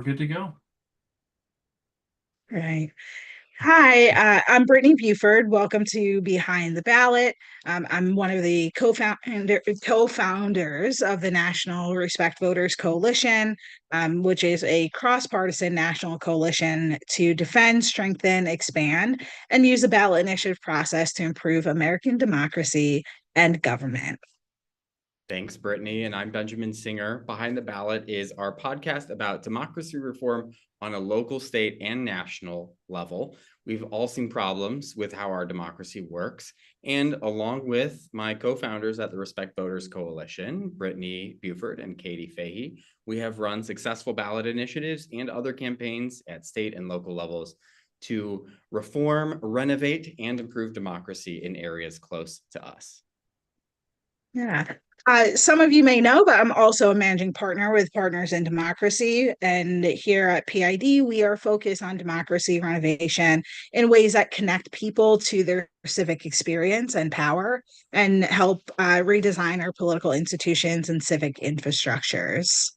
good to go. Right. Hi, I'm Brittany Buford. Welcome to Behind the Ballot. I'm one of the co-founders of the National Respect Voters Coalition, which is a cross-partisan national coalition to defend, strengthen, expand, and use the ballot initiative process to improve American democracy and government. Thanks, Brittany. And I'm Benjamin Singer. Behind the Ballot is our podcast about democracy reform on a local, state, and national level. We've all seen problems with how our democracy works. And along with my co-founders at the Respect Voters Coalition, Brittany Buford and Katie Fahey, we have run successful ballot initiatives and other campaigns at state and local levels to reform, renovate, and improve democracy in areas close to us. Yeah. Some of you may know, but I'm also a managing partner with Partners in Democracy. And here at PID, we are focused on democracy renovation in ways that connect people to their civic experience and power and help redesign our political institutions and civic infrastructures.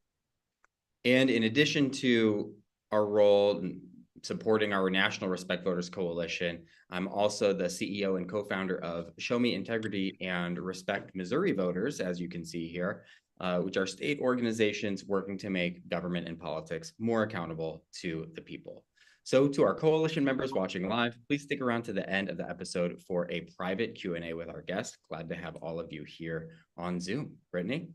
And in addition to our role supporting our National Respect Voters Coalition, I'm also the CEO and co-founder of Show Me Integrity and Respect Missouri Voters, as you can see here, which are state organizations working to make government and politics more accountable to the people. So to our coalition members watching live, please stick around to the end of the episode for a private Q&A with our guests. Glad to have all of you here on Zoom. Brittany?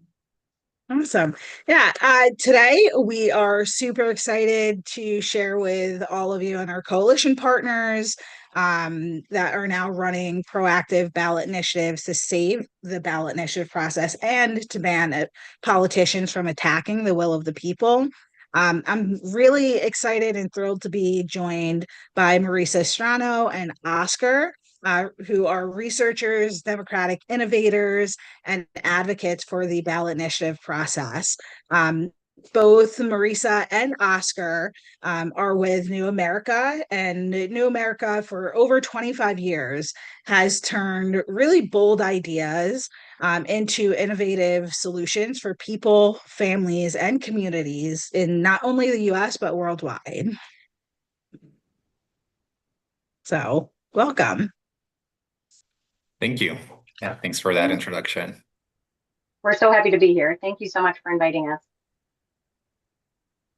Awesome. Yeah, today we are super excited to share with all of you and our coalition partners that are now running proactive ballot initiatives to save the ballot initiative process and to ban politicians from attacking the will of the people. I'm really excited and thrilled to be joined by Maresa Strano and Oscar, who are researchers, democratic innovators, and advocates for the ballot initiative process. Both Maresa and Oscar are with New America, and New America for over 25 years has turned really bold ideas into innovative solutions for people, families, and communities in not only the US, but worldwide. So, welcome. Thank you. Yeah, thanks for that introduction. We're so happy to be here. Thank you so much for inviting us.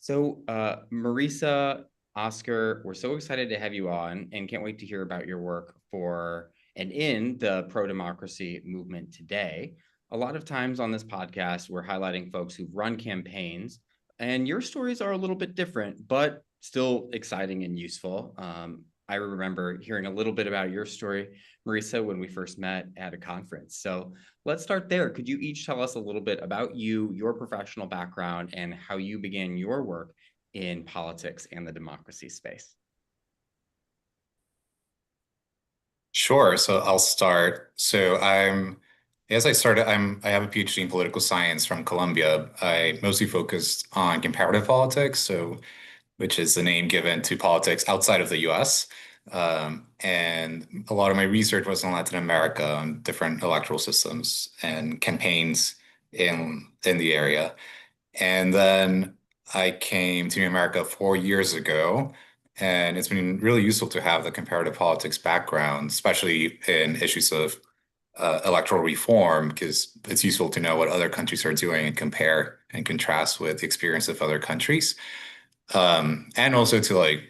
So Maresa, Oscar, we're so excited to have you on and can't wait to hear about your work for and in the pro-democracy movement today. A lot of times on this podcast, we're highlighting folks who've run campaigns, and your stories are a little bit different, but still exciting and useful. I remember hearing a little bit about your story, Maresa, when we first met at a conference. So let's start there. Could you each tell us a little bit about you, your professional background, and how you began your work in politics and the democracy space? Sure. So I'll start. As I started, I have a PhD in political science from Columbia. I mostly focused on comparative politics, which is the name given to politics outside of the US. And a lot of my research was in Latin America on different electoral systems and campaigns in the area. And then I came to America 4 years ago, and it's been really useful to have the comparative politics background, especially in issues of electoral reform, because it's useful to know what other countries are doing and compare and contrast with the experience of other countries. And also to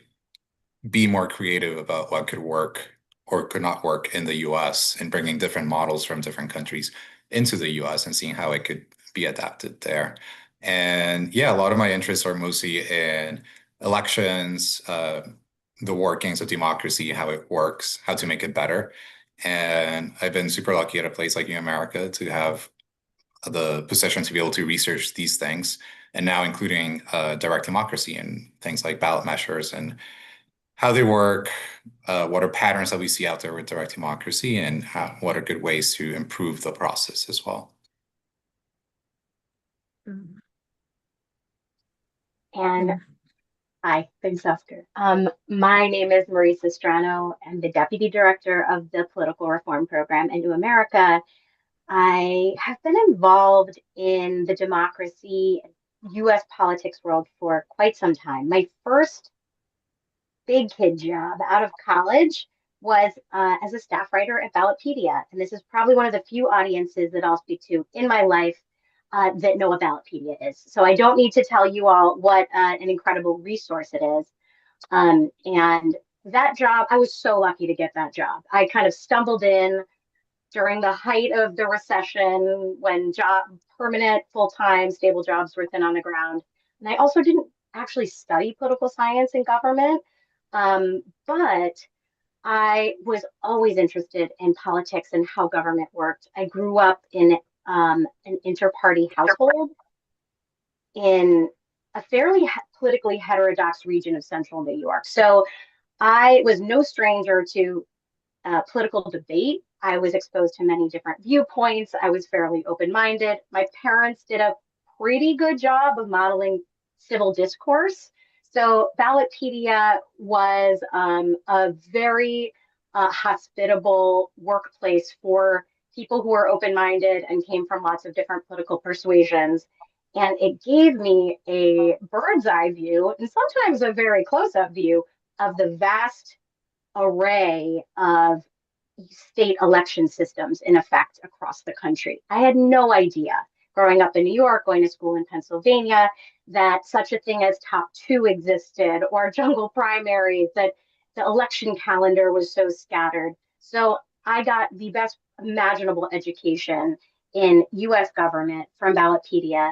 be more creative about what could work or could not work in the US and bringing different models from different countries into the US and seeing how it could be adapted there. And yeah, a lot of my interests are mostly in elections, the workings of democracy, how it works, how to make it better. And I've been super lucky at a place like New America to have the position to be able to research these things, and now including direct democracy and things like ballot measures and how they work, what are patterns that we see out there with direct democracy, and what are good ways to improve the process as well. And hi, thanks, Oscar. My name is Maresa Strano. I'm the Deputy Director of the Political Reform Program in New America. I have been involved in the democracy US politics world for quite some time. My first big kid job out of college was as a staff writer at Ballotpedia. And this is probably one of the few audiences that I'll speak to in my life that know what Ballotpedia is. So I don't need to tell you all what an incredible resource it is. And that job, I was so lucky to get that job. I kind of stumbled in during the height of the recession when permanent, full-time, stable jobs were thin on the ground. And I also didn't actually study political science and government, but I was always interested in politics and how government worked. I grew up in an inter-party household in a fairly politically heterodox region of central New York. So I was no stranger to political debate. I was exposed to many different viewpoints. I was fairly open-minded. My parents did a pretty good job of modeling civil discourse. So Ballotpedia was a very hospitable workplace for people who were open-minded and came from lots of different political persuasions. And it gave me a bird's eye view and sometimes a very close-up view of the vast array of state election systems in effect across the country. I had no idea growing up in New York, going to school in Pennsylvania, that such a thing as top two existed or jungle primaries, that the election calendar was so scattered. So I got the best imaginable education in US government from Ballotpedia.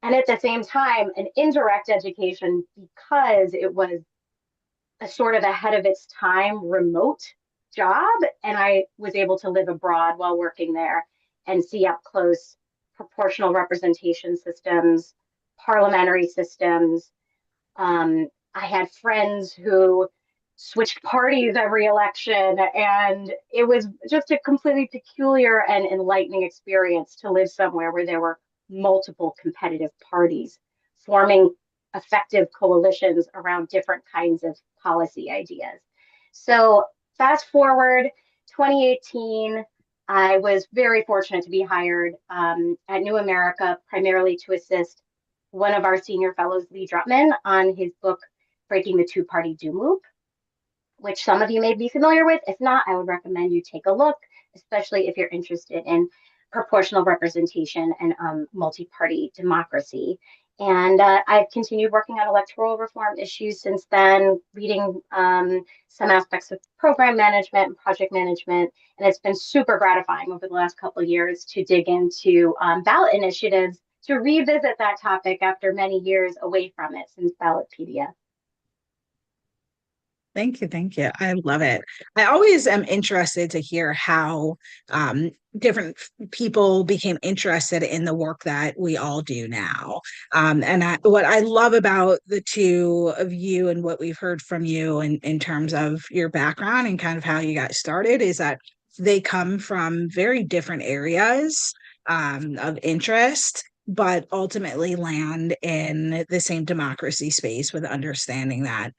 And at the same time, an indirect education because it was a sort of ahead of its time remote job. And I was able to live abroad while working there and see up close proportional representation systems, parliamentary systems. I had friends who switched parties every election, and it was just a completely peculiar and enlightening experience to live somewhere where there were multiple competitive parties forming effective coalitions around different kinds of policy ideas. So fast forward 2018, I was very fortunate to be hired at New America, primarily to assist one of our senior fellows, Lee Drutman, on his book, Breaking the Two-Party Doom Loop, which some of you may be familiar with. If not, I would recommend you take a look, especially if you're interested in proportional representation and multi-party democracy. And I've continued working on electoral reform issues since then, leading some aspects of program management and project management. And it's been super gratifying over the last couple of years to dig into ballot initiatives, to revisit that topic after many years away from it since Ballotpedia. Thank you. Thank you. I love it. I always am interested to hear how different people became interested in the work that we all do now. What I love about the two of you and what we've heard from you in terms of your background and kind of how you got started is that they come from very different areas of interest, but ultimately land in the same democracy space with understanding that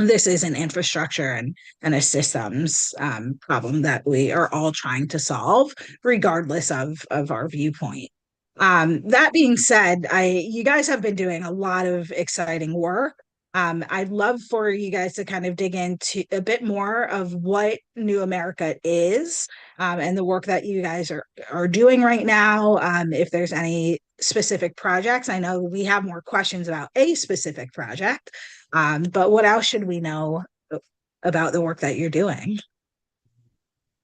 this is an infrastructure and a systems problem that we are all trying to solve, regardless of our viewpoint. That being said, you guys have been doing a lot of exciting work. I'd love for you guys to kind of dig into a bit more of what New America is and the work that you guys are doing right now. If there's any specific projects, I know we have more questions about a specific project, but what else should we know about the work that you're doing?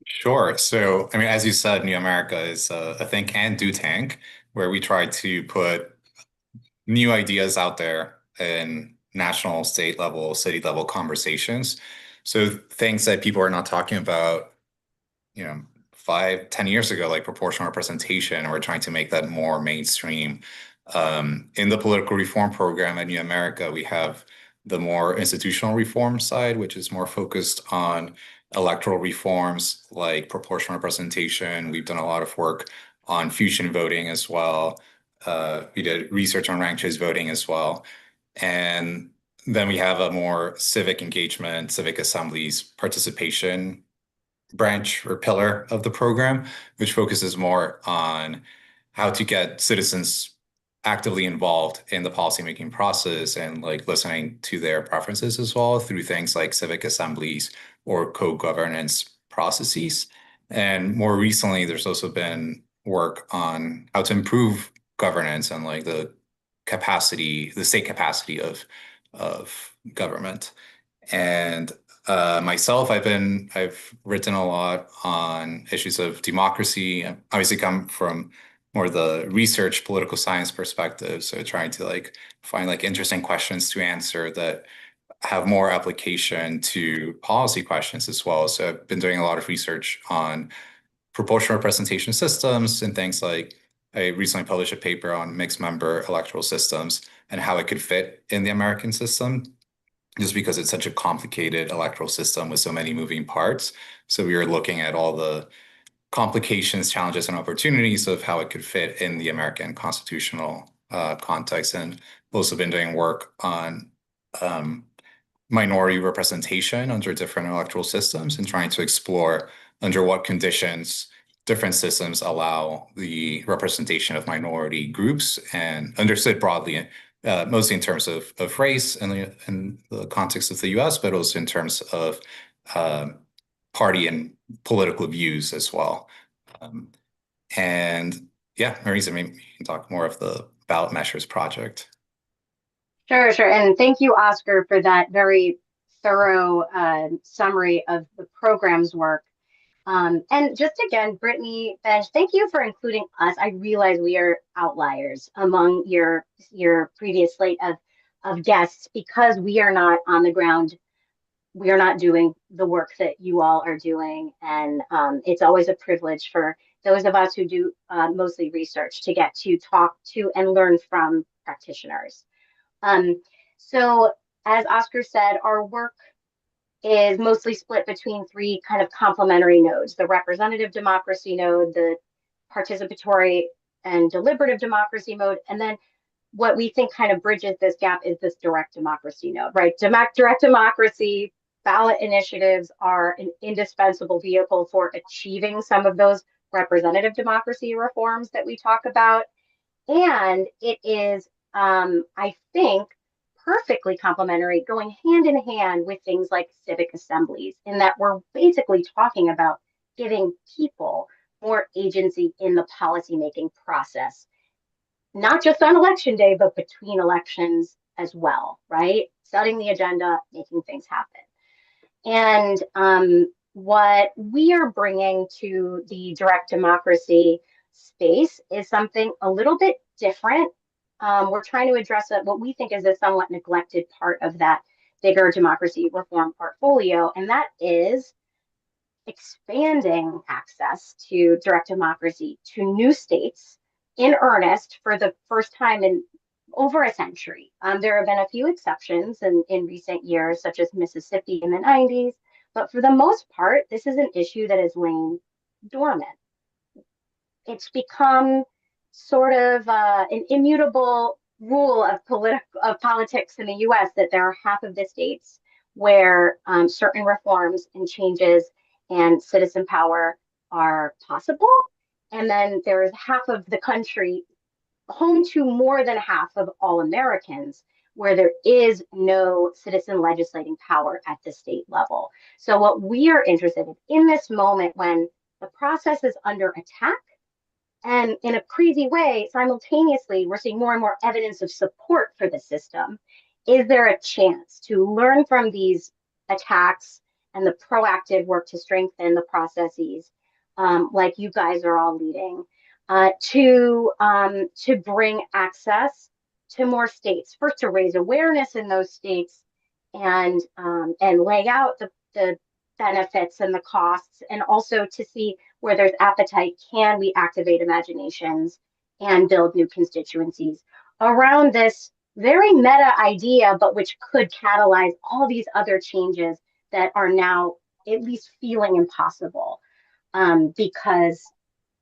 Sure. So, I mean, as you said, New America is a think and do tank where we try to put new ideas out there in national, state level, city level conversations. So things that people are not talking about, 5, 10 years ago, like proportional representation, and we're trying to make that more mainstream. In the political reform program at New America, we have the more institutional reform side, which is more focused on electoral reforms like proportional representation. We've done a lot of work on fusion voting as well. We did research on ranked choice voting as well. And then we have a more civic engagement, civic assemblies participation branch or pillar of the program, which focuses more on how to get citizens actively involved in the policymaking process and like listening to their preferences as well through things like civic assemblies or co-governance processes. And more recently, there's also been work on how to improve governance and like the state capacity of government. And myself, I've written a lot on issues of democracy. I obviously come from more the research political science perspective, so trying to like find like interesting questions to answer that have more application to policy questions as well. So I've been doing a lot of research on proportional representation systems and things like I recently published a paper on mixed member electoral systems and how it could fit in the American system, just because it's such a complicated electoral system with so many moving parts. So we were looking at all the complications, challenges, and opportunities of how it could fit in the American constitutional context. And also been doing work on minority representation under different electoral systems and trying to explore under what conditions different systems allow the representation of minority groups, and understood broadly, mostly in terms of race and in the context of the US, but also in terms of party and political views as well. And yeah, Marisa, maybe you can talk more of the ballot measures project. Sure, sure. And thank you, Oscar, for that very thorough summary of the program's work. And just again, Brittany, Benj, thank you for including us. I realize we are outliers among your previous slate of guests because we are not on the ground. We are not doing the work that you all are doing. And it's always a privilege for those of us who do mostly research to get to talk to and learn from practitioners. So as Oscar said, our work is mostly split between three kind of complementary nodes: the representative democracy node, the participatory and deliberative democracy mode, and then what we think kind of bridges this gap is this direct democracy node, right? Direct democracy, ballot initiatives are an indispensable vehicle for achieving some of those representative democracy reforms that we talk about. And it is, I think, perfectly complementary, going hand in hand with things like civic assemblies, in that we're basically talking about giving people more agency in the policymaking process, not just on election day, but between elections as well, right? Setting the agenda, making things happen. And what we are bringing to the direct democracy space is something a little bit different. We're trying to address what we think is a somewhat neglected part of that bigger democracy reform portfolio, and that is expanding access to direct democracy to new states in earnest for the first time in over a century. There have been a few exceptions in recent years, such as Mississippi in the 90s, but for the most part, this is an issue that has lain dormant. It's become sort of an immutable rule of politics in the US that there are half of the states where certain reforms and changes and citizen power are possible. And then there's half of the country, home to more than half of all Americans, where there is no citizen legislating power at the state level. So what we are interested in this moment, when the process is under attack, and in a crazy way, simultaneously, we're seeing more and more evidence of support for the system, is there a chance to learn from these attacks and the proactive work to strengthen the processes, like you guys are all leading, to bring access to more states? First, to raise awareness in those states and lay out the benefits and the costs, and also to see where there's appetite, can we activate imaginations and build new constituencies around this very meta idea, but which could catalyze all these other changes that are now at least feeling impossible, because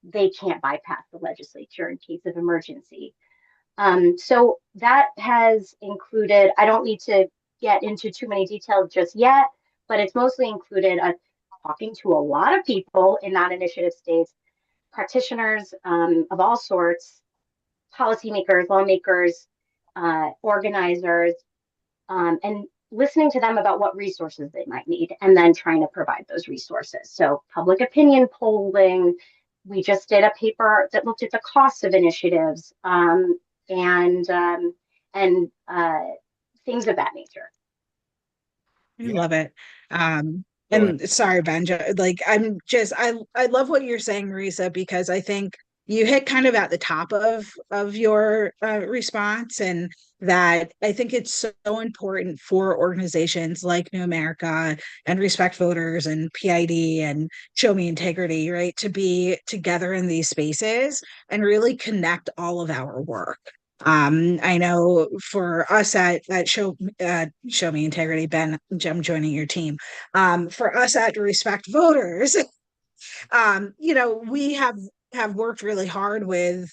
they can't bypass the legislature in case of emergency. So that has included, I don't need to get into too many details just yet, but it's mostly included talking to a lot of people in non-initiative states, practitioners of all sorts, policymakers, lawmakers, organizers, and listening to them about what resources they might need, and then trying to provide those resources. So public opinion polling, we just did a paper that looked at the cost of initiatives, and things of that nature. I love it. Go ahead. And sorry, Benja, like I love what you're saying, Marisa, because I think you hit kind of at the top of your response, and that I think it's so important for organizations like New America and Respect Voters and PID and Show Me Integrity, right, to be together in these spaces and really connect all of our work. I know for us at Show Me Integrity, Ben, I'm joining your team. For us at Respect Voters, we have worked really hard with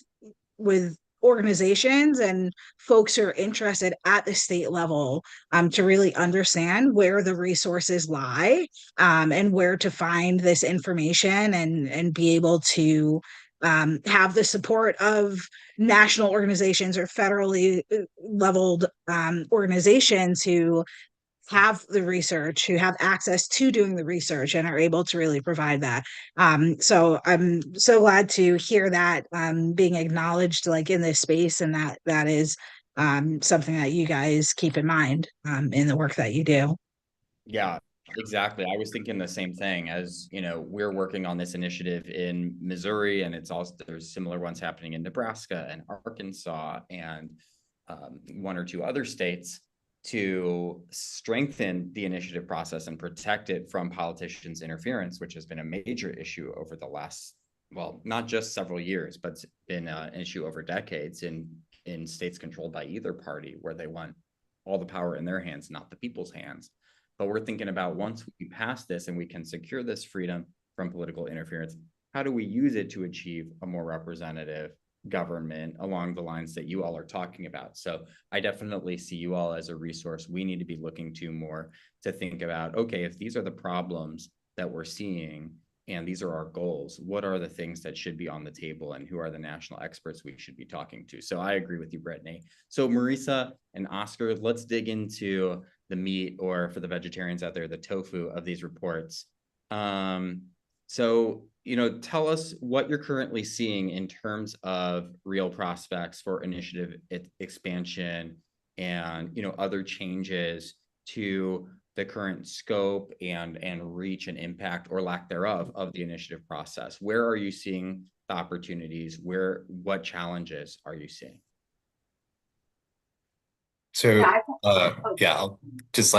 organizations and folks who are interested at the state level, to really understand where the resources lie, and where to find this information, and be able to have the support of national organizations or federally leveled organizations who have the research, who have access to doing the research and are able to really provide that. So I'm so glad to hear that being acknowledged like in this space, and that is something that you guys keep in mind in the work that you do. Yeah, exactly. I was thinking the same thing. As you know, we're working on this initiative in Missouri, and it's also there's similar ones happening in Nebraska and Arkansas and one or two other states to strengthen the initiative process and protect it from politicians' interference, which has been a major issue over the last, well, not just several years, but it's been an issue over decades in states controlled by either party, where they want all the power in their hands, not the people's hands. But we're thinking about, once we pass this and we can secure this freedom from political interference, how do we use it to achieve a more representative government along the lines that you all are talking about? So I definitely see you all as a resource we need to be looking to more, to think about, okay, if these are the problems that we're seeing and these are our goals, what are the things that should be on the table, and who are the national experts we should be talking to? So I agree with you, Brittany. So Maresa and Oscar, let's dig into the meat, or for the vegetarians out there, the tofu of these reports. So, tell us what you're currently seeing in terms of real prospects for initiative expansion and, other changes to the current scope and reach and impact, or lack thereof, of the initiative process. Where are you seeing the opportunities? What challenges are you seeing? So Oh, I'll just so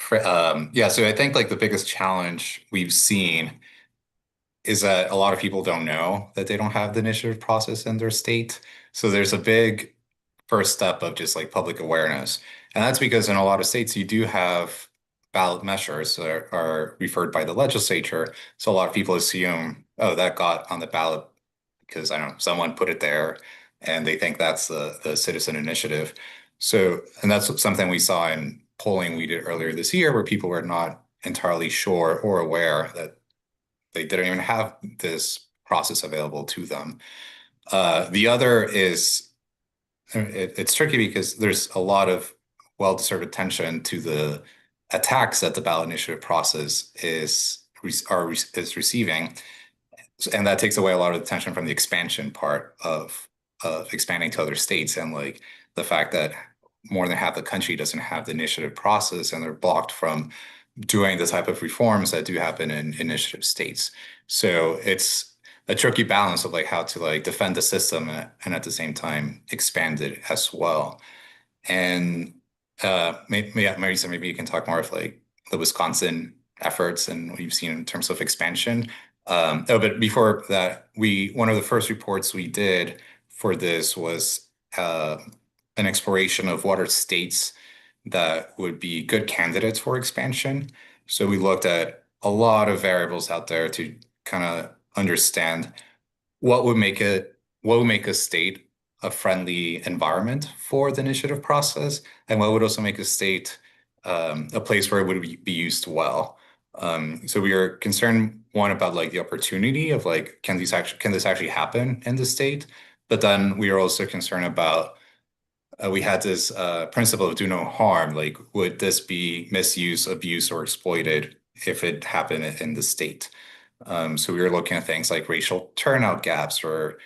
I think like the biggest challenge we've seen is that a lot of people don't know that they don't have the initiative process in their state. So there's a big first step of just like public awareness. And that's because in a lot of states, you do have ballot measures that are referred by the legislature. So a lot of people assume, oh, that got on the ballot because I don't know, someone put it there, and they think that's the citizen initiative. So, and that's something we saw in polling we did earlier this year, where people were not entirely sure or aware that they didn't even have this process available to them. The other is it's tricky because there's a lot of well-deserved attention to the attacks that the ballot initiative process is receiving, and that takes away a lot of attention from the expansion part of expanding to other states, and like the fact that more than half the country doesn't have the initiative process, and they're blocked from doing the type of reforms that do happen in initiative states. So it's a tricky balance of like how to like defend the system and at the same time expand it as well. And Marisa, maybe you can talk more of like the Wisconsin efforts and what you've seen in terms of expansion. But before that, one of the first reports we did for this was an exploration of what are states that would be good candidates for expansion. So we looked at a lot of variables out there to kind of understand what would make a state a friendly environment for the initiative process, and what would also make a state a place where it would be used well. So we are concerned, one, about like the opportunity of like, can this actually happen in the state? But then we were also concerned about we had this principle of do no harm. Like, would this be misuse, abuse, or exploited if it happened in the state? So we were looking at things like racial turnout gaps or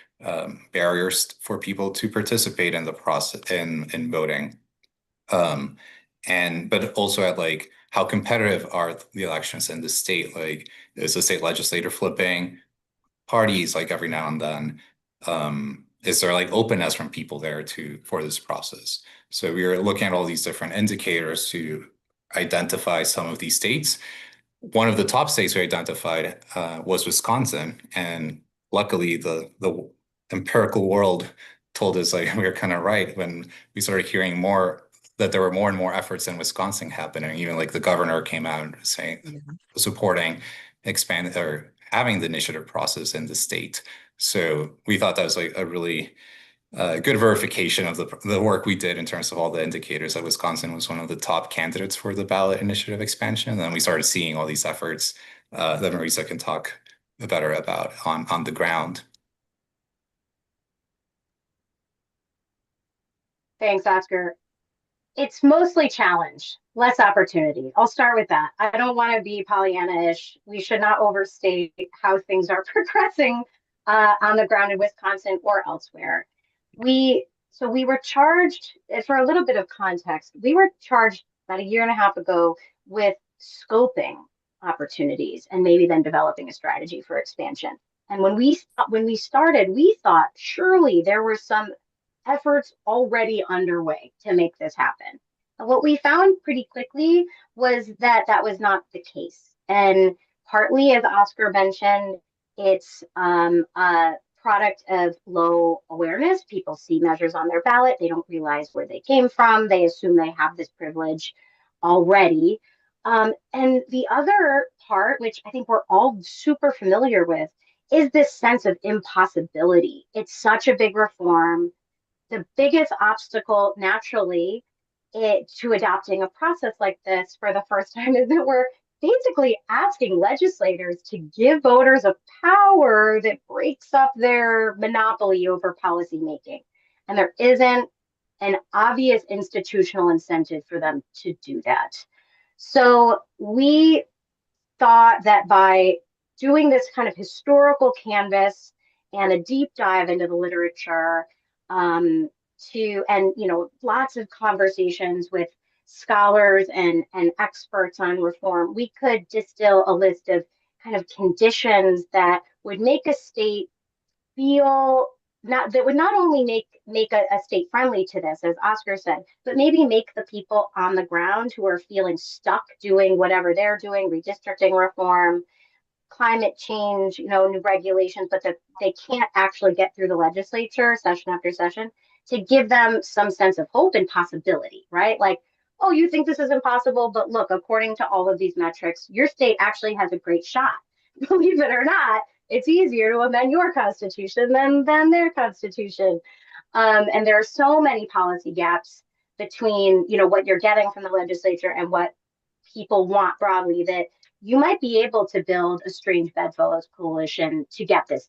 barriers for people to participate in the process in voting. But also at like how competitive are the elections in the state? Like, is the state legislature flipping parties like every now and then? Is there like openness from people there for this process? So we were looking at all these different indicators to identify some of these states. One of the top states we identified was Wisconsin, and luckily the empirical world told us like we were kind of right when we started hearing more that there were more and more efforts in Wisconsin happening. Even like the governor came out saying supporting expand or having the initiative process in the state. So we thought that was like a really good verification of the work we did in terms of all the indicators that Wisconsin was one of the top candidates for the ballot initiative expansion. And then we started seeing all these efforts that Maresa can talk better about on the ground. Thanks, Oscar. It's mostly challenge, less opportunity. I'll start with that. I don't want to be Pollyanna-ish. We should not overstate how things are progressing on the ground in Wisconsin or elsewhere. So we were charged, for a little bit of context, we were charged about a year and a half ago with scoping opportunities and maybe then developing a strategy for expansion. And when we started, we thought surely there were some efforts already underway to make this happen. And what we found pretty quickly was that that was not the case. And partly, as Oscar mentioned, it's a product of low awareness. People see measures on their ballot, they don't realize where they came from, they assume they have this privilege already. And the other part, which I think we're all super familiar with, is this sense of impossibility. It's such a big reform. The biggest obstacle naturally to adopting a process like this for the first time is that we're basically asking legislators to give voters a power that breaks up their monopoly over policymaking. And there isn't an obvious institutional incentive for them to do that. So we thought that by doing this kind of historical canvas and a deep dive into the literature, and lots of conversations with scholars and experts on reform, we could distill a list of kind of conditions that would make a state feel that would not only make a state friendly to this, as Oscar said, but maybe make the people on the ground who are feeling stuck doing whatever they're doing, redistricting reform, climate change, new regulations, but that they can't actually get through the legislature session after session, to give them some sense of hope and possibility, right? Like, oh, you think this is impossible, but look, according to all of these metrics, your state actually has a great shot. Believe it or not, it's easier to amend your constitution than their constitution. And there are so many policy gaps between, what you're getting from the legislature and what people want broadly, that you might be able to build a strange bedfellows coalition to get this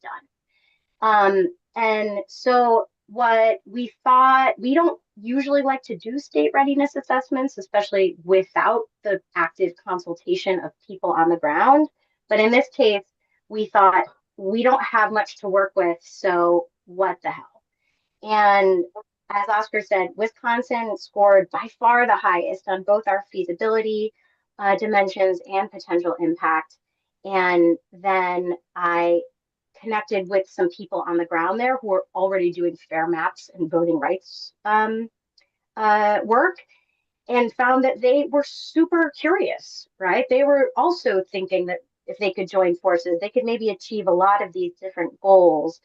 done. And so what we thought, we don't usually like to do state readiness assessments, especially without the active consultation of people on the ground. But in this case, we thought we don't have much to work with, so what the hell? And as Oscar said, Wisconsin scored by far the highest on both our feasibility dimensions and potential impact. And then I connected with some people on the ground there who are already doing fair maps and voting rights work, and found that they were super curious, right? They were also thinking that if they could join forces, they could maybe achieve a lot of these different goals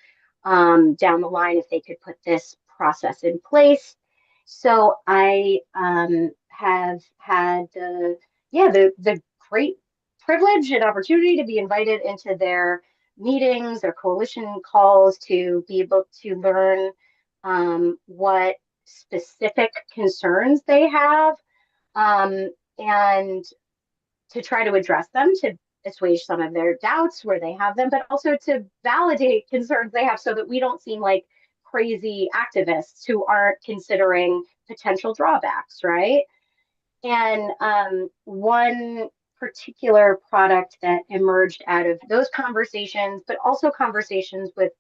down the line if they could put this process in place. So I have had the great privilege and opportunity to be invited into their meetings, their coalition calls, to be able to learn what specific concerns they have, and to try to address them, to assuage some of their doubts where they have them, but also to validate concerns they have so that we don't seem like crazy activists who aren't considering potential drawbacks, right? And one particular product that emerged out of those conversations, but also conversations with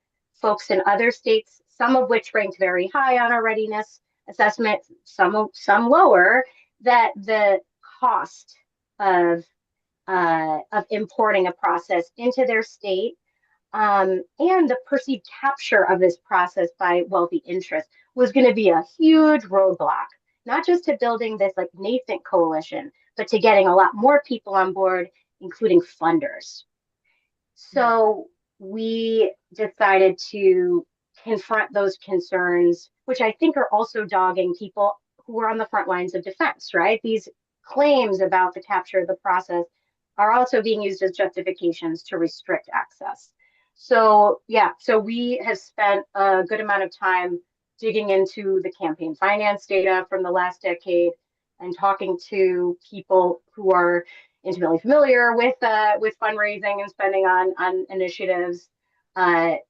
folks in other states, some of which ranked very high on our readiness assessment, some lower, that the cost of importing a process into their state and the perceived capture of this process by wealthy interests was going to be a huge roadblock, not just to building this like nascent coalition, but to getting a lot more people on board, including funders. So we decided to confront those concerns, which I think are also dogging people who are on the front lines of defense, right? These claims about the capture of the process are also being used as justifications to restrict access. So so we have spent a good amount of time digging into the campaign finance data from the last decade and talking to people who are intimately familiar with fundraising and spending on initiatives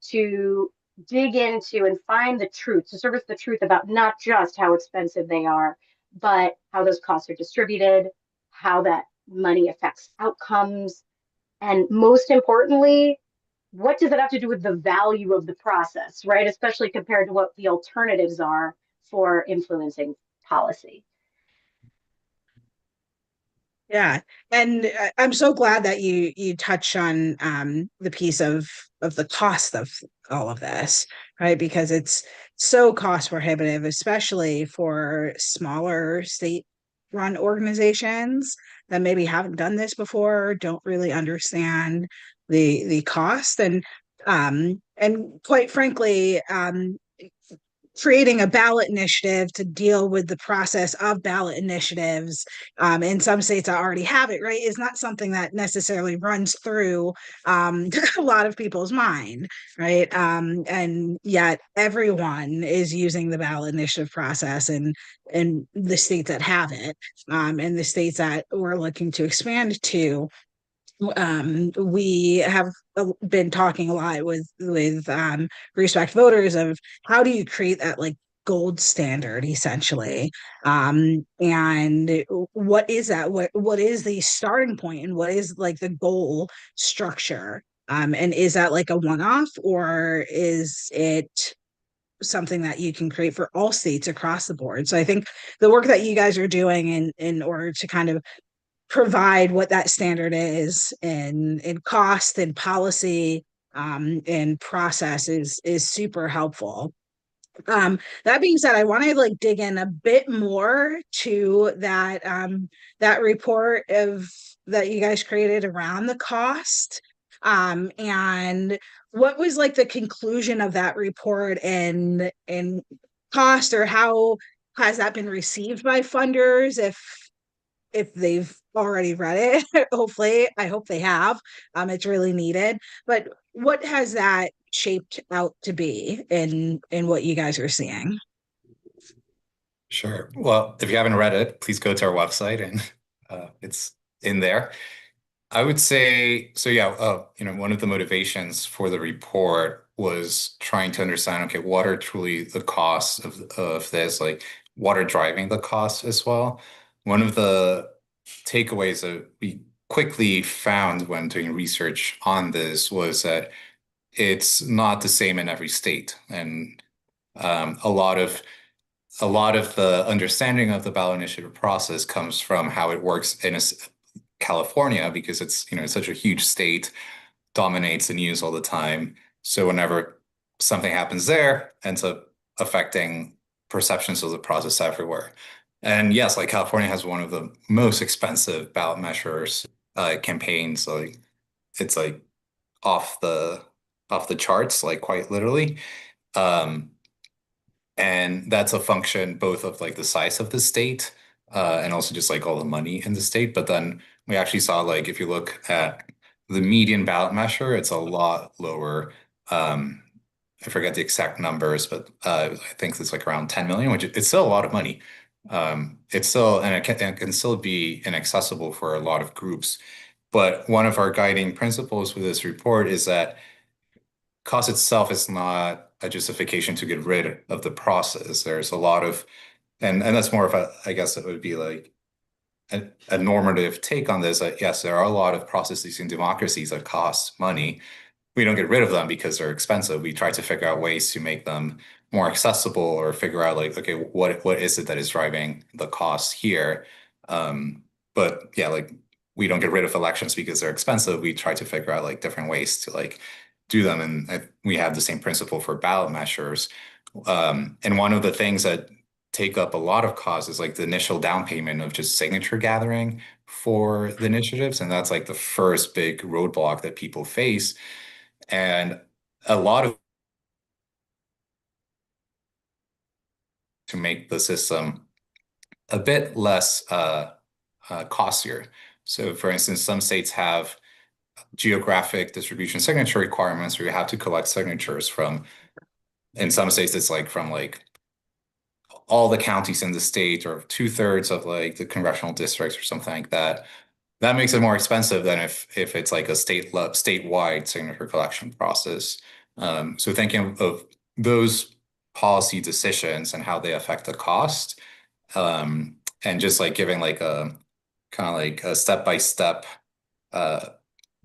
to dig into and find the truth, to surface the truth about not just how expensive they are, but how those costs are distributed, how that money affects outcomes, and most importantly, what does it have to do with the value of the process, right? Especially compared to what the alternatives are for influencing policy. Yeah, and I'm so glad that you touched on the piece of the cost of all of this, right? Because it's so cost prohibitive, especially for smaller state-run organizations that maybe haven't done this before, don't really understand the cost, and quite frankly, creating a ballot initiative to deal with the process of ballot initiatives in some states that already have it, right, is not something that necessarily runs through a lot of people's mind, right? And yet everyone is using the ballot initiative process in the states that have it, and the states that we're looking to expand to. We have been talking a lot with Respect Voters of how do you create that like gold standard essentially, and what is that, what is the starting point and what is like the goal structure, and is that like a one-off or is it something that you can create for all states across the board? So I think the work that you guys are doing in order to kind of provide what that standard is in cost and policy, and process is super helpful. That being said, I want to like dig in a bit more to that report of that you guys created around the cost, and what was like the conclusion of that report and cost, or how has that been received by funders, if they've already read it. Hopefully, I hope they have. It's really needed. But what has that shaped out to be in what you guys are seeing? Sure. Well, if you haven't read it, please go to our website and it's in there. I would say, so yeah, one of the motivations for the report was trying to understand, okay, what are truly the costs of this, like what are driving the costs as well. One of the takeaways that we quickly found when doing research on this was that it's not the same in every state. And a lot of the understanding of the ballot initiative process comes from how it works in California, because it's such a huge state, dominates the news all the time. So whenever something happens there, ends up affecting perceptions of the process everywhere. And yes, like California has one of the most expensive ballot measures campaigns. Like it's like off the charts, like quite literally. And that's a function both of like the size of the state and also just like all the money in the state. But then we actually saw, like, if you look at the median ballot measure, it's a lot lower. I forget the exact numbers, but I think it's like around 10 million, which it's still a lot of money. It's still, and it can still be inaccessible for a lot of groups. But one of our guiding principles with this report is that cost itself is not a justification to get rid of the process. There's a lot of, and that's more of a, I guess it would be like a normative take on this. Yes, there are a lot of processes in democracies that cost money. We don't get rid of them because they're expensive. We try to figure out ways to make them more accessible or figure out like, okay, what is it that is driving the cost here? But yeah, like we don't get rid of elections because they're expensive. We try to figure out like different ways to like do them. And we have the same principle for ballot measures. And one of the things that take up a lot of costs is like the initial down payment of just signature gathering for the initiatives. And that's like the first big roadblock that people face. And a lot of to make the system a bit less costlier. So for instance, some states have geographic distribution signature requirements where you have to collect signatures from, in some states, it's like from like all the counties in the state or 2/3 of like the congressional districts or something like that. That makes it more expensive than if it's like a statewide signature collection process. So thinking of those policy decisions and how they affect the cost, and just like giving like a kind of like a step-by-step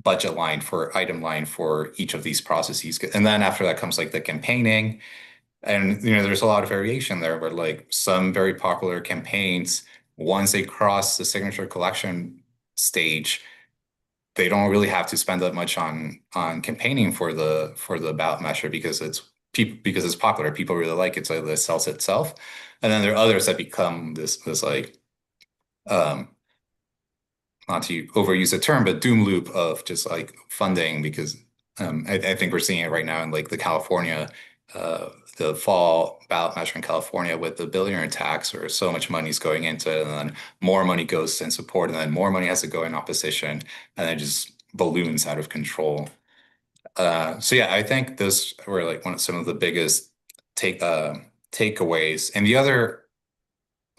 budget line for item line for each of these processes. And then after that comes like the campaigning. And there's a lot of variation there, but like some very popular campaigns, once they cross the signature collection stage, they don't really have to spend that much on campaigning for the ballot measure because it's popular. People really like it, so it sells itself. And then there are others that become this like not to overuse the term, but doom loop of just like funding because I think we're seeing it right now in like the fall ballot measure in California with the billionaire tax, where so much money is going into it, and then more money goes in support, and then more money has to go in opposition, and it just balloons out of control. So yeah, I think those were like some of the biggest takeaways. And the other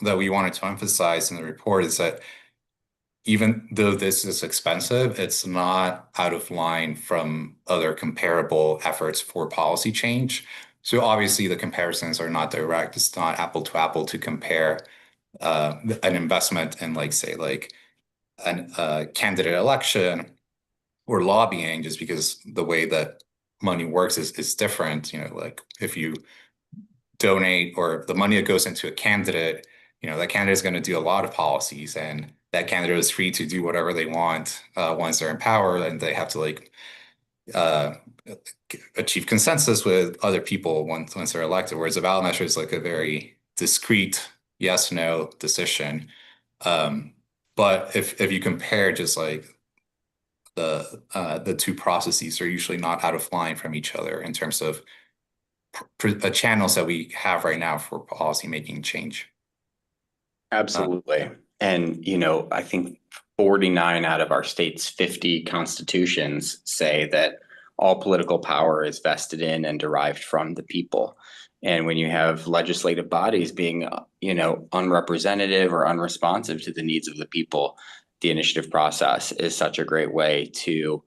that we wanted to emphasize in the report is that even though this is expensive, it's not out of line from other comparable efforts for policy change. So obviously the comparisons are not direct. It's not apple to apple to compare an investment in like, say, like a candidate election or lobbying, just because the way that money works is different. Like if you donate or the money that goes into a candidate, that candidate is going to do a lot of policies, and that candidate is free to do whatever they want once they're in power, and they have to like achieve consensus with other people once they're elected. Whereas a ballot measure is like a very discrete yes/no decision. But if you compare just like the two processes, are usually not out of line from each other in terms of channels that we have right now for policymaking change. Absolutely. And, I think 49 out of our state's 50 constitutions say that all political power is vested in and derived from the people. And when you have legislative bodies being, unrepresentative or unresponsive to the needs of the people, the initiative process is such a great way to,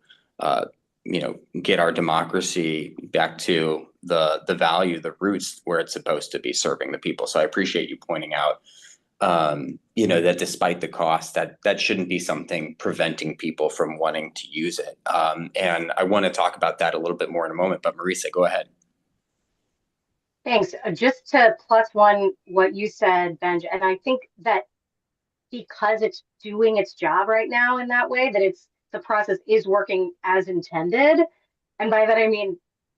get our democracy back to the value, the roots where it's supposed to be serving the people. So I appreciate you pointing out that despite the cost, that shouldn't be something preventing people from wanting to use it. And I want to talk about that a little bit more in a moment, but Maresa, go ahead. Thanks. Just to plus one what you said, Benj, and I think that because it's doing its job right now in that way, that the process is working as intended. And by that I mean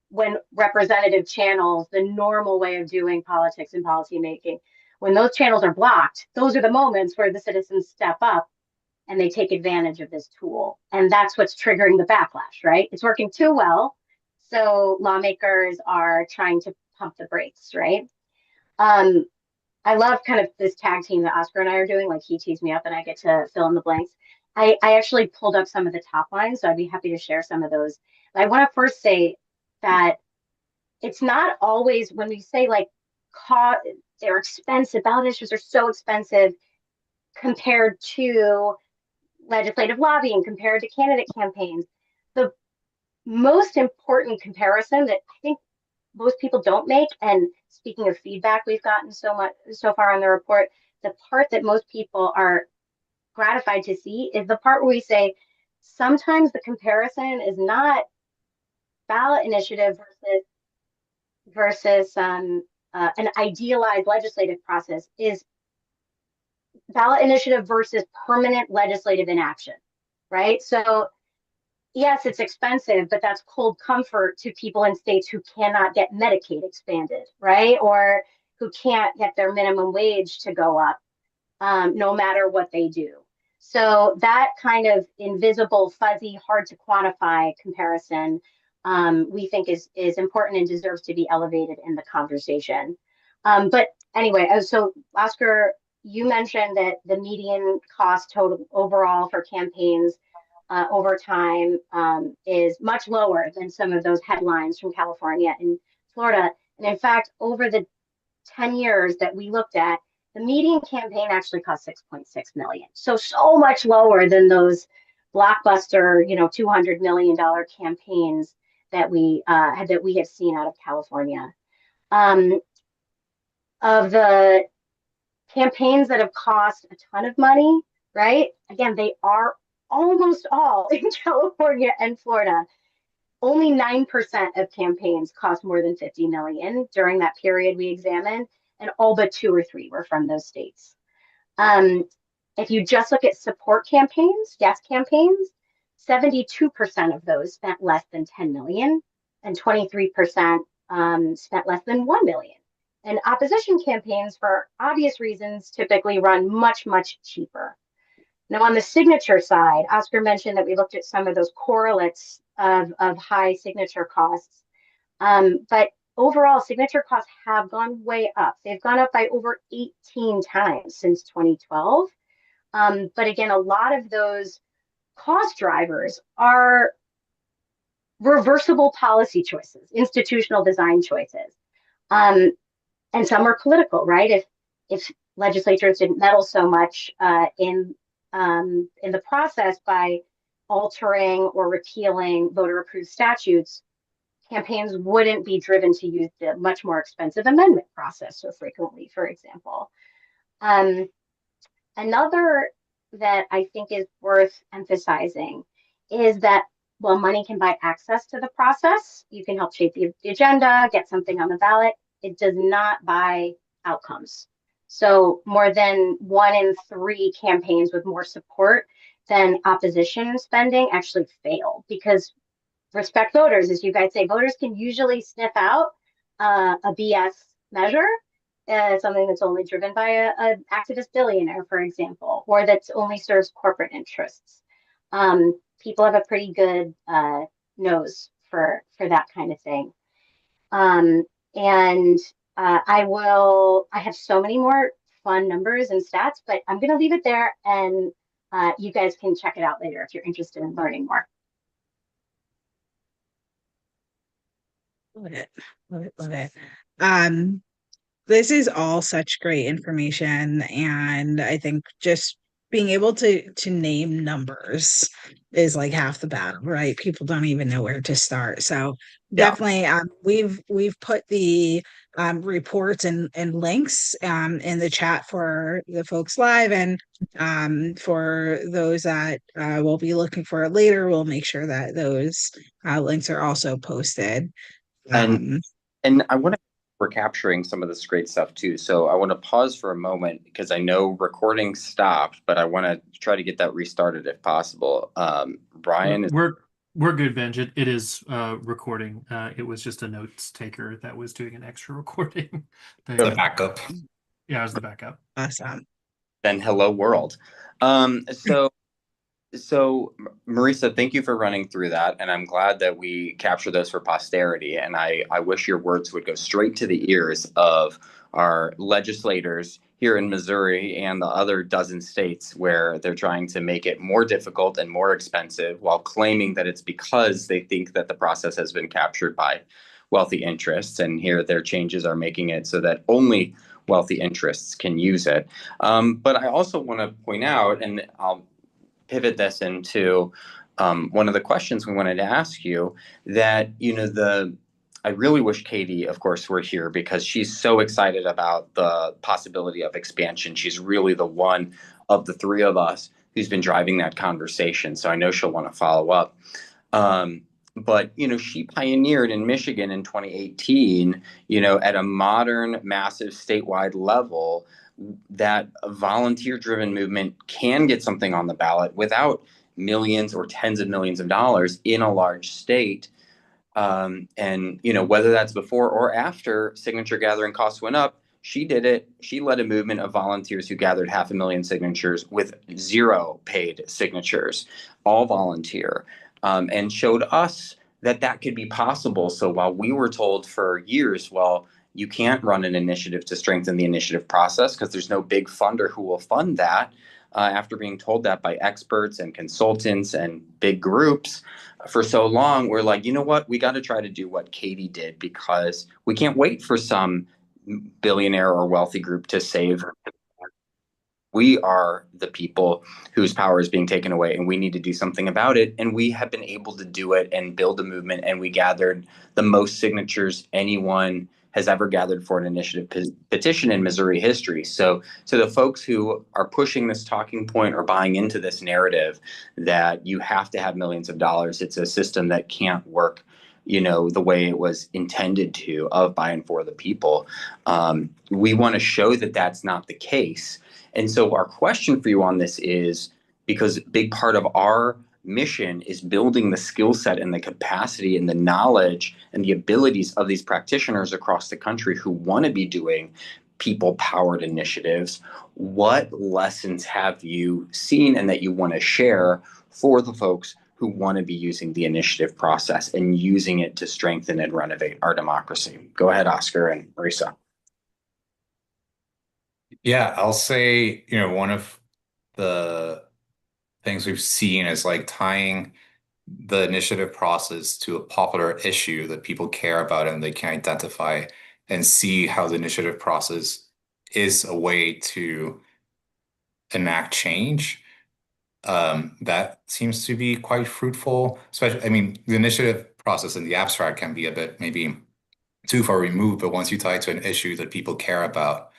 when representative channels, the normal way of doing politics and policymaking, when those channels are blocked, those are the moments where the citizens step up and they take advantage of this tool. And that's what's triggering the backlash, right? It's working too well. So lawmakers are trying to pump the brakes, right? I love kind of this tag team that Oscar and I are doing. Like he tees me up and I get to fill in the blanks. I actually pulled up some of the top lines, so I'd be happy to share some of those. But I want to first say that it's not always when we say like they're expensive, ballot issues are so expensive compared to legislative lobbying, compared to candidate campaigns. The most important comparison that I think most people don't make. And speaking of feedback we've gotten so far on the report, the part that most people are gratified to see is the part where we say sometimes the comparison is not ballot initiative versus an idealized legislative process, is ballot initiative versus permanent legislative inaction, right? So yes, it's expensive, but that's cold comfort to people in states who cannot get Medicaid expanded, right? Or who can't get their minimum wage to go up, no matter what they do. So that kind of invisible, fuzzy, hard to quantify comparison, we think is important and deserves to be elevated in the conversation. But anyway, so Oscar, you mentioned that the median cost total overall for campaigns over time is much lower than some of those headlines from California and Florida. And in fact, over the 10 years that we looked at, the median campaign actually cost 6.6 million. So much lower than those blockbuster, $200 million campaigns that we have seen out of California. Of the campaigns that have cost a ton of money, right? Again, they are almost all in California and Florida. Only 9% of campaigns cost more than 50 million during that period we examined, and all but 2 or 3 were from those states. If you just look at support campaigns, yes campaigns, 72% of those spent less than 10 million, and 23% spent less than 1 million. And opposition campaigns, for obvious reasons, typically run much, much cheaper. Now, on the signature side, Oscar mentioned that we looked at some of those correlates of high signature costs. But overall, signature costs have gone way up. They've gone up by over 18 times since 2012. But again, a lot of those cost drivers are reversible policy choices, institutional design choices. And some are political, right? If legislatures didn't meddle so much in the process by altering or repealing voter-approved statutes, campaigns wouldn't be driven to use the much more expensive amendment process so frequently, for example. Another that I think is worth emphasizing is that while money can buy access to the process, you can help shape the agenda, get something on the ballot, it does not buy outcomes. So more than 1 in 3 campaigns with more support than opposition spending actually fail, because respect voters, as you guys say, voters can usually sniff out a BS measure, something that's only driven by an activist billionaire, for example, or that only serves corporate interests. People have a pretty good nose for that kind of thing. And I have so many more fun numbers and stats, but I'm going to leave it there, and you guys can check it out later if you're interested in learning more. Love it. Love it. Love it. This is all such great information, and I think just being able to name numbers is like half the battle, right? People don't even know where to start. So definitely, we've put the reports and links in the chat for the folks live, and for those that will be looking for it later, we'll make sure that those links are also posted. And I want to, we're capturing some of this great stuff too. So I want to pause for a moment because I know recording stopped, but I want to try to get that restarted if possible. Brian, we're good, Benj. It is recording. It was just a notes taker that was doing an extra recording. The backup. Yeah, it was the backup. Awesome. Then hello world. So Maresa, thank you for running through that. And I'm glad that we capture those for posterity. And I wish your words would go straight to the ears of our legislators here in Missouri and the other dozen states where they're trying to make it more difficult and more expensive while claiming that it's because they think that the process has been captured by wealthy interests. And here their changes are making it so that only wealthy interests can use it. But I also want to point out, and I'll pivot this into one of the questions we wanted to ask you, that I really wish Katie, of course, were here because she's so excited about the possibility of expansion. She's really the one of the three of us who's been driving that conversation. So I know she'll want to follow up. But, she pioneered in Michigan in 2018, at a modern, massive statewide level, that a volunteer-driven movement can get something on the ballot without millions or tens of millions of dollars in a large state. And whether that's before or after signature gathering costs went up, she did it. She led a movement of volunteers who gathered 500,000 signatures with 0 paid signatures, all volunteer, and showed us that that could be possible. So while we were told for years, well, you can't run an initiative to strengthen the initiative process because there's no big funder who will fund that. After being told that by experts and consultants and big groups for so long, we're like, you know what? We got to try to do what Katie did because we can't wait for some billionaire or wealthy group to save. We are the people whose power is being taken away, and we need to do something about it. And we have been able to do it and build a movement. And we gathered the most signatures anyone has ever gathered for an initiative petition in Missouri history. So the folks who are pushing this talking point or buying into this narrative that you have to have millions of dollars, it's a system that can't work, the way it was intended to, of by and for the people. We want to show that that's not the case. And so our question for you on this is, because a big part of our mission is building the skill set and the capacity and the knowledge and the abilities of these practitioners across the country who want to be doing people-powered initiatives. What lessons have you seen and that you want to share for the folks who want to be using the initiative process and using it to strengthen and renovate our democracy? Go ahead, Oscar and Maresa. Yeah, I'll say, one of the things we've seen is like tying the initiative process to a popular issue that people care about and they can identify and see how the initiative process is a way to enact change. That seems to be quite fruitful. Especially, the initiative process in the abstract can be a bit maybe too far removed, but once you tie it to an issue that people care about,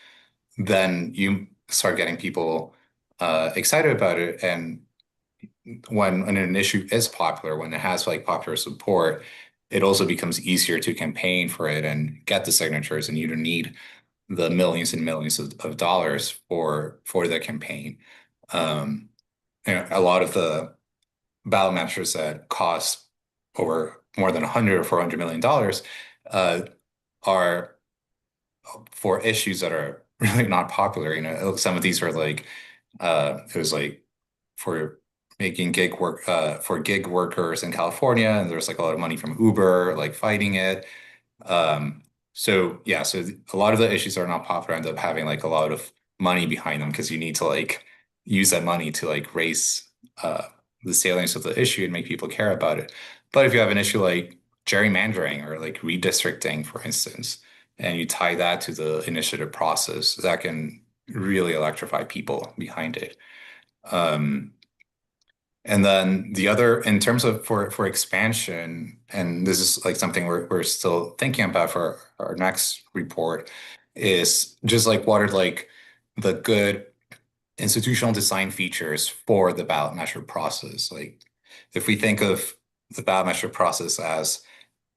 then you start getting people excited about it. And when an issue is popular, when it has like popular support, it also becomes easier to campaign for it and get the signatures, and you don't need the millions and millions of dollars for the campaign. A lot of the ballot measures that cost over more than 100 or 400 million dollars are for issues that are really not popular. Some of these are like it was like for making gig work for gig workers in California, and there's like a lot of money from Uber like fighting it. So a lot of the issues that are not popular end up having like a lot of money behind them because you need to like use that money to like raise the salience of the issue and make people care about it. But if you have an issue like gerrymandering or like redistricting, for instance, and you tie that to the initiative process, that can really electrify people behind it. And then the other, in terms of for expansion, and this is like something we're still thinking about for our next report, is just like what are like the good institutional design features for the ballot measure process. Like if we think of the ballot measure process as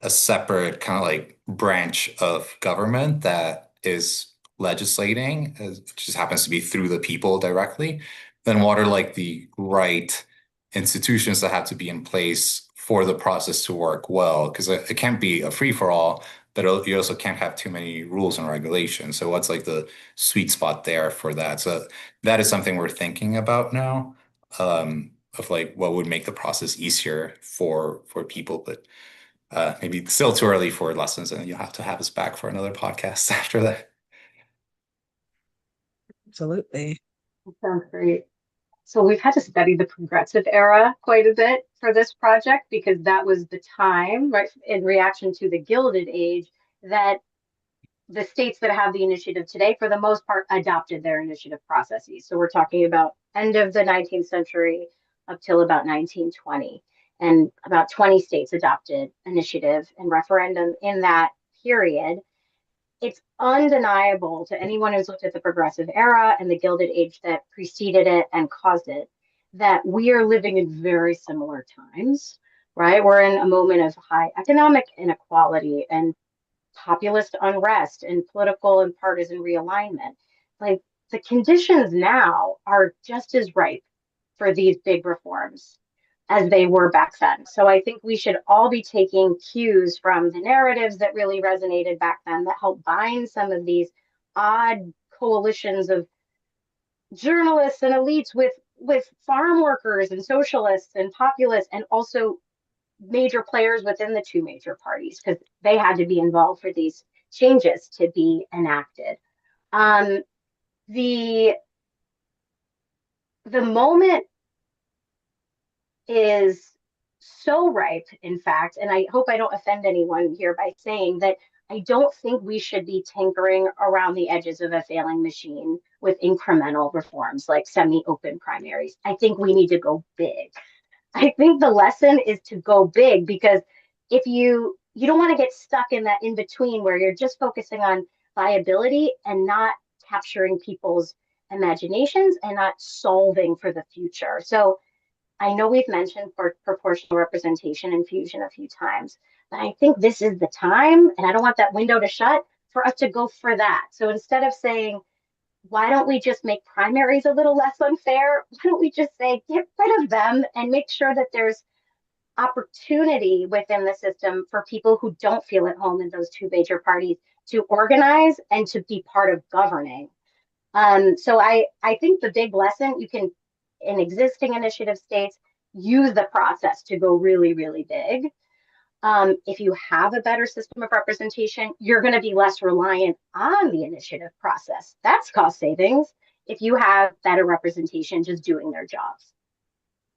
a separate kind of like branch of government that is legislating, it just happens to be through the people directly, then what are like the right institutions that have to be in place for the process to work well? Because it can't be a free-for-all, but you also can't have too many rules and regulations. So what's like the sweet spot there for that? So that is something we're thinking about now, of like what would make the process easier for people, but maybe still too early for lessons, and you'll have to have us back for another podcast after that. Absolutely. That sounds great. So we've had to study the progressive era quite a bit for this project because that was the time, right, in reaction to the Gilded Age, that the states that have the initiative today, for the most part, adopted their initiative processes. So we're talking about end of the 19th century up till about 1920. and about 20 states adopted initiative and referendum in that period. It's undeniable to anyone who's looked at the progressive era and the Gilded Age that preceded it and caused it, that we are living in very similar times, right? We're in a moment of high economic inequality and populist unrest and political and partisan realignment. Like, the conditions now are just as ripe for these big reforms as they were back then. So I think we should all be taking cues from the narratives that really resonated back then that help bind some of these odd coalitions of journalists and elites with farm workers and socialists and populists, and also major players within the two major parties, because they had to be involved for these changes to be enacted. The moment is so ripe, in fact, and I hope I don't offend anyone here by saying that I don't think we should be tinkering around the edges of a failing machine with incremental reforms like semi-open primaries. I think we need to go big. I think the lesson is to go big, because if you don't want to get stuck in that in between where you're just focusing on viability and not capturing people's imaginations and not solving for the future. So I know we've mentioned for proportional representation and fusion a few times, but I think this is the time, and I don't want that window to shut, for us to go for that. So instead of saying, why don't we just make primaries a little less unfair? Why don't we just say, get rid of them and make sure that there's opportunity within the system for people who don't feel at home in those two major parties to organize and to be part of governing. So I think the big lesson, you can, in existing initiative states, use the process to go really, really big. If you have a better system of representation, you're going to be less reliant on the initiative process. That's cost savings if you have better representation just doing their jobs.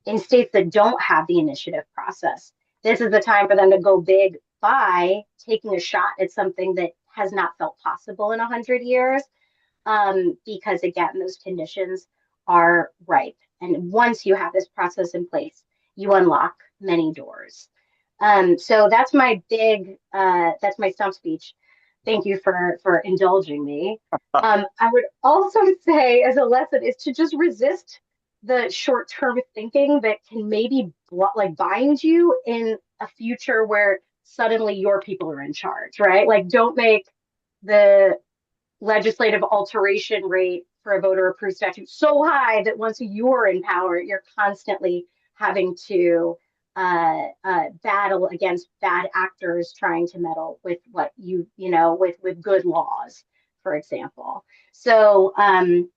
In states that don't have the initiative process, this is the time for them to go big by taking a shot at something that has not felt possible in 100 years. Because again, those conditions are ripe. And once you have this process in place, you unlock many doors. So that's my that's my stump speech. Thank you for indulging me. I would also say, as a lesson, is to just resist the short-term thinking that can maybe bind you in a future where suddenly your people are in charge, right? Like, don't make the legislative alteration rate for a voter approved statute so high that once you're in power, you're constantly having to battle against bad actors trying to meddle with what with good laws, for example. So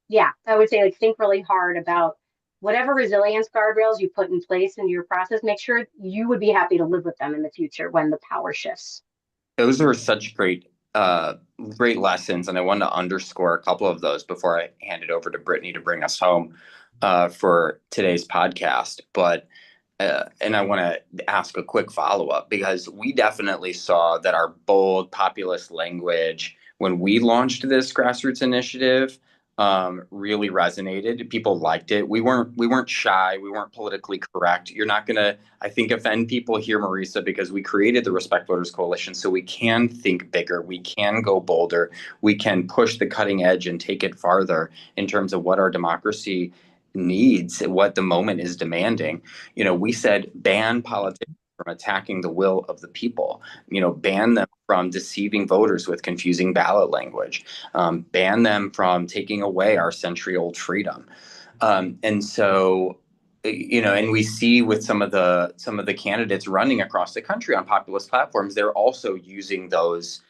yeah, I would say, like, think really hard about whatever resilience guardrails you put in place in your process. Make sure you would be happy to live with them in the future when the power shifts. Those are such great lessons, and I want to underscore a couple of those before I hand it over to Brittany to bring us home for today's podcast. But and I want to ask a quick follow-up, because we definitely saw that our bold populist language when we launched this grassroots initiative really resonated. People liked it. We weren't shy. We weren't politically correct. You're not going to, I think, offend people here, Maresa, because we created the Respect Voters Coalition so we can think bigger. We can go bolder. We can push the cutting edge and take it farther in terms of what our democracy needs, what the moment is demanding. We said ban politicians from attacking the will of the people, ban them from deceiving voters with confusing ballot language, ban them from taking away our century-old freedom. And so, and we see with some of the candidates running across the country on populist platforms, they're also using those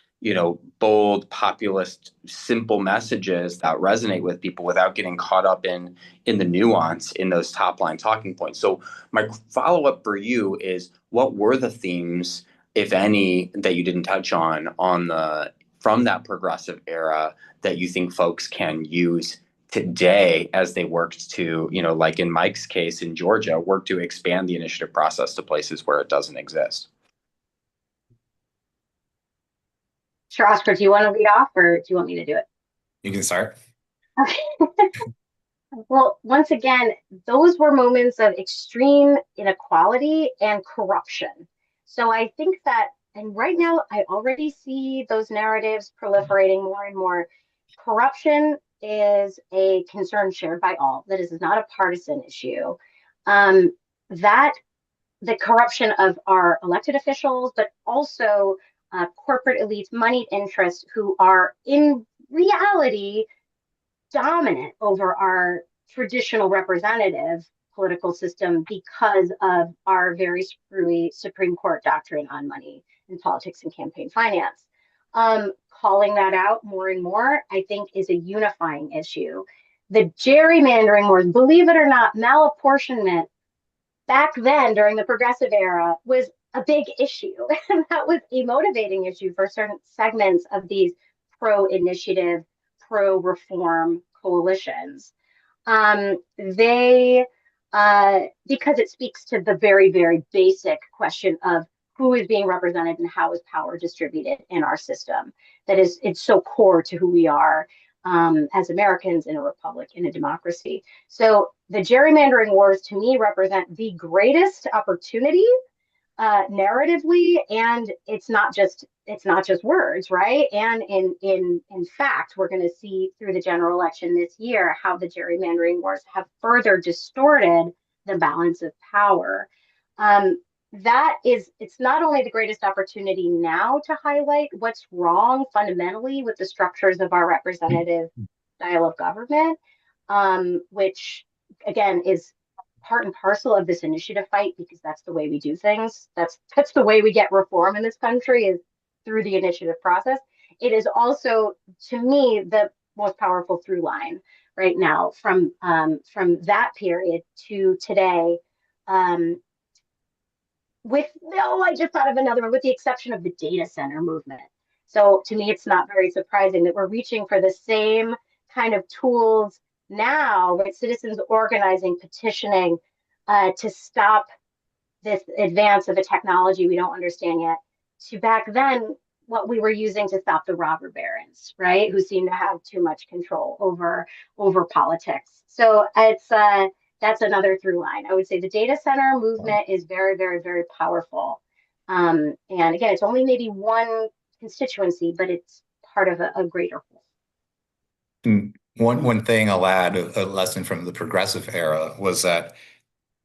bold, populist, simple messages that resonate with people without getting caught up in the nuance in those top line talking points. So my follow-up for you is, what were the themes, if any, that you didn't touch on from that progressive era that you think folks can use today as they worked to, like in Mike's case in Georgia, work to expand the initiative process to places where it doesn't exist? Sure, Oscar, do you want to lead off, or do you want me to do it? You can start. Okay. Well, once again, those were moments of extreme inequality and corruption. So I think that, and right now I already see those narratives proliferating more and more. Corruption is a concern shared by all. That is not a partisan issue. That the corruption of our elected officials, but also corporate elites, moneyed interests who are in reality dominant over our traditional representative political system because of our very screwy Supreme Court doctrine on money in politics and campaign finance. Calling that out more and more, I think, is a unifying issue. The gerrymandering wars, believe it or not, malapportionment back then during the progressive era was a big issue. And that was a motivating issue for certain segments of these pro initiative, pro reform coalitions. They, because it speaks to the very, very basic question of who is being represented and how is power distributed in our system. That is, it's so core to who we are as Americans in a republic, in a democracy. So the gerrymandering wars to me represent the greatest opportunity narratively, and it's not just words, right? And in fact, we're going to see through the general election this year how the gerrymandering wars have further distorted the balance of power. That is, it's not only the greatest opportunity now to highlight what's wrong fundamentally with the structures of our representative style of government, which again is part and parcel of this initiative fight, because that's the way we do things. That's the way we get reform in this country, is through the initiative process. It is also, to me, the most powerful through line right now from that period to today. I just thought of another one, with the exception of the data center movement. So to me, it's not very surprising that we're reaching for the same kind of tools now, right? Citizens organizing, petitioning to stop this advance of a technology we don't understand yet, to back then what we were using to stop the robber barons, right? Who seem to have too much control over politics. So it's that's another through line. I would say the data center movement is very, very, very powerful. And again, it's only maybe one constituency, but it's part of a greater whole. One thing I'll add, a lesson from the progressive era, was that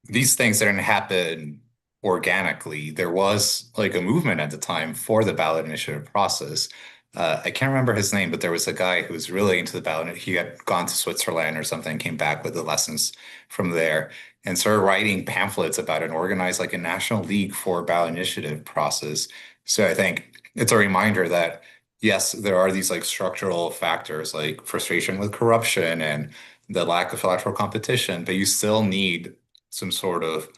these things didn't happen organically. There was like a movement at the time for the ballot initiative process. I can't remember his name, but there was a guy who was really into the ballot. He had gone to Switzerland or something, came back with the lessons from there, and started writing pamphlets about it and organized like a national league for ballot initiative process. So I think it's a reminder that yes, there are these like structural factors like frustration with corruption and the lack of electoral competition, but you still need some sort of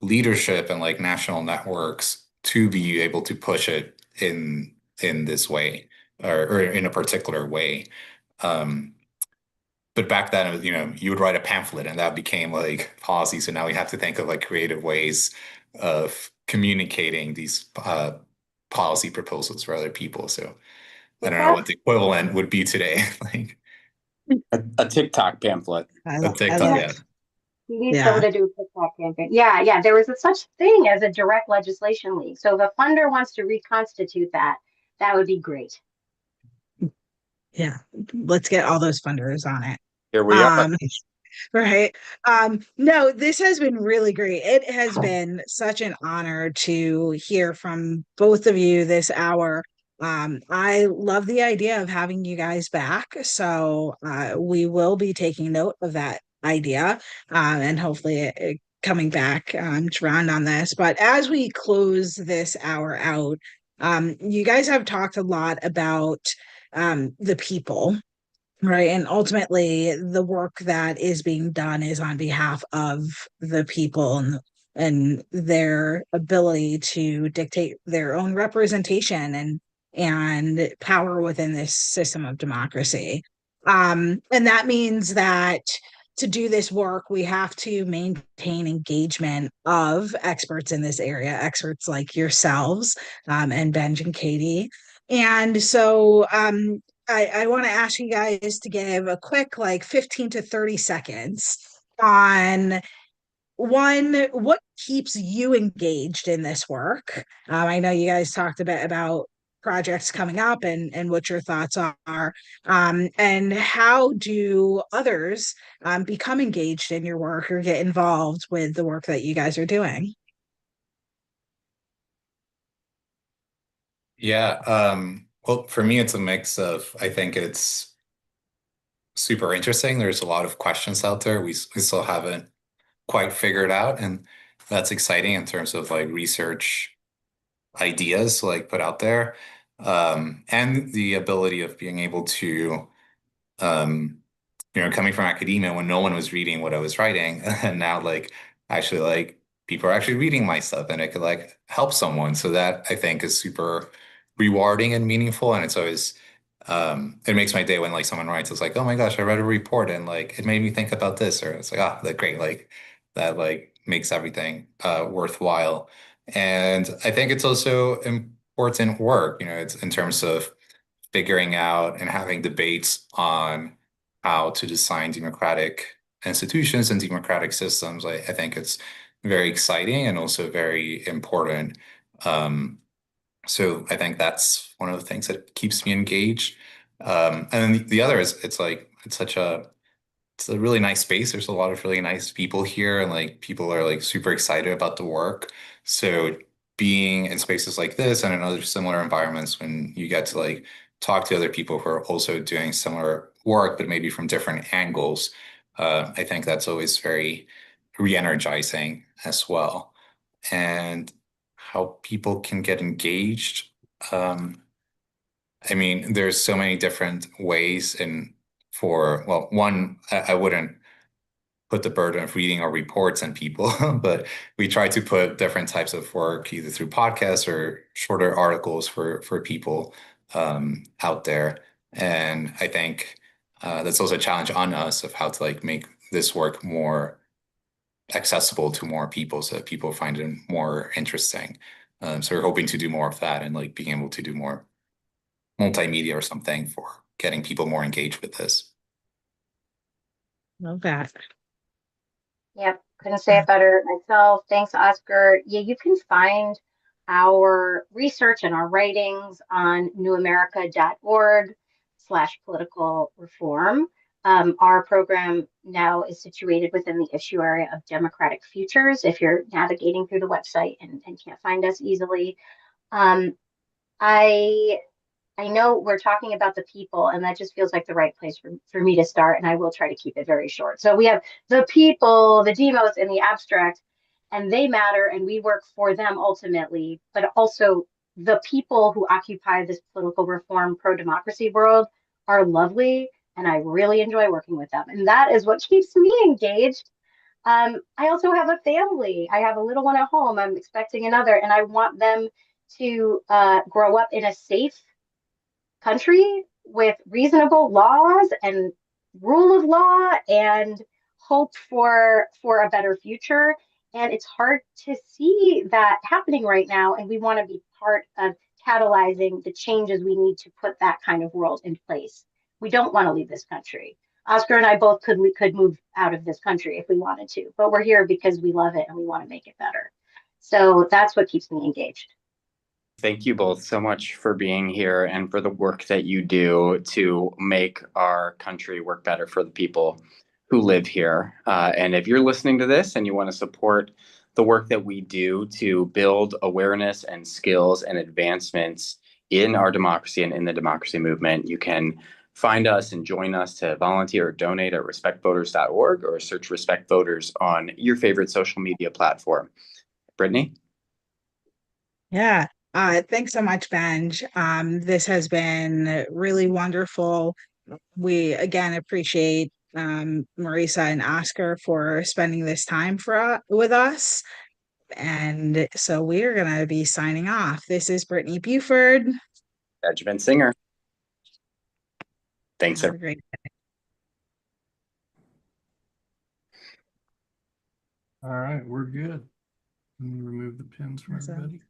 leadership and like national networks to be able to push it in this way, or in a particular way. But back then, you would write a pamphlet and that became like policy. So now we have to think of like creative ways of communicating these policy proposals for other people. So I don't know what the equivalent would be today. Like A TikTok pamphlet. a TikTok, yeah. You need someone to do a TikTok campaign. Yeah. There was such thing as a direct legislation league. So if a funder wants to reconstitute that, that would be great. Yeah, let's get all those funders on it. Here we are. Right. No, this has been really great. It has been such an honor to hear from both of you this hour. I love the idea of having you guys back. So we will be taking note of that idea, and hopefully coming back to round on this. But as we close this hour out, you guys have talked a lot about the people, right? And ultimately, the work that is being done is on behalf of the people and their ability to dictate their own representation and power within this system of democracy. And that means that to do this work, we have to maintain engagement of experts in this area, experts like yourselves, and Benj and Katie. And so I want to ask you guys to give a quick, like 15 to 30 seconds on one, what keeps you engaged in this work? I know you guys talked a bit about projects coming up and what your thoughts are. And how do others become engaged in your work or get involved with the work that you guys are doing? Yeah. Well, for me, it's a mix of, I think it's super interesting. There's a lot of questions out there we still haven't quite figured out. And that's exciting in terms of like research ideas to like put out there. And the ability of being able to, um, coming from academia when no one was reading what I was writing, and now like actually like people are actually reading my stuff and it could like help someone. So that I think is super rewarding and meaningful. And it's always it makes my day when like someone writes, it's like, oh my gosh, I read a report and like it made me think about this, or it's like, ah, that great, like that like makes everything worthwhile. And I think it's also important work, it's in terms of figuring out and having debates on how to design democratic institutions and democratic systems. I think it's very exciting and also very important. So I think that's one of the things that keeps me engaged. And then the other is it's a really nice space. There's a lot of really nice people here, and like people are like super excited about the work. So being in spaces like this and in other similar environments when you get to like talk to other people who are also doing similar work, but maybe from different angles, I think that's always very re-energizing as well. And how people can get engaged. I mean, there's so many different ways well, one, I wouldn't put the burden of reading our reports on people, but we try to put different types of work either through podcasts or shorter articles for people out there. And I think that's also a challenge on us of how to like make this work more accessible to more people so that people find it more interesting. So we're hoping to do more of that and like being able to do more multimedia or something for getting people more engaged with this. Love that. Yep, couldn't say it better myself. Thanks, Oscar. Yeah, you can find our research and our writings on newamerica.org/political reform. Our program now is situated within the issue area of democratic futures. If you're navigating through the website and can't find us easily, I I know we're talking about the people, and that just feels like the right place for me to start, and I will try to keep it very short. So we have the people, the demos, and the abstract, and they matter, and we work for them ultimately, but also the people who occupy this political reform, pro-democracy world are lovely, and I really enjoy working with them. And that is what keeps me engaged. I also have a family. I have a little one at home. I'm expecting another, and I want them to grow up in a safe country with reasonable laws and rule of law and hope for a better future. And it's hard to see that happening right now, and we want to be part of catalyzing the changes we need to put that kind of world in place. We don't want to leave this country. Oscar and I both could move out of this country if we wanted to, but we're here because we love it and we want to make it better. So that's what keeps me engaged. Thank you both so much for being here and for the work that you do to make our country work better for the people who live here. And if you're listening to this and you want to support the work that we do to build awareness and skills and advancements in our democracy and in the democracy movement, you can find us and join us to volunteer or donate at respectvoters.org or search Respect Voters on your favorite social media platform. Brittany? Yeah. Thanks so much, Benj. This has been really wonderful. We again appreciate Maresa and Oscar for spending this time with us. And so we are going to be signing off. This is Brittany Buford. Benjamin Singer. Thanks, Have a great All right, we're good. Let me remove the pins from Awesome. everybody.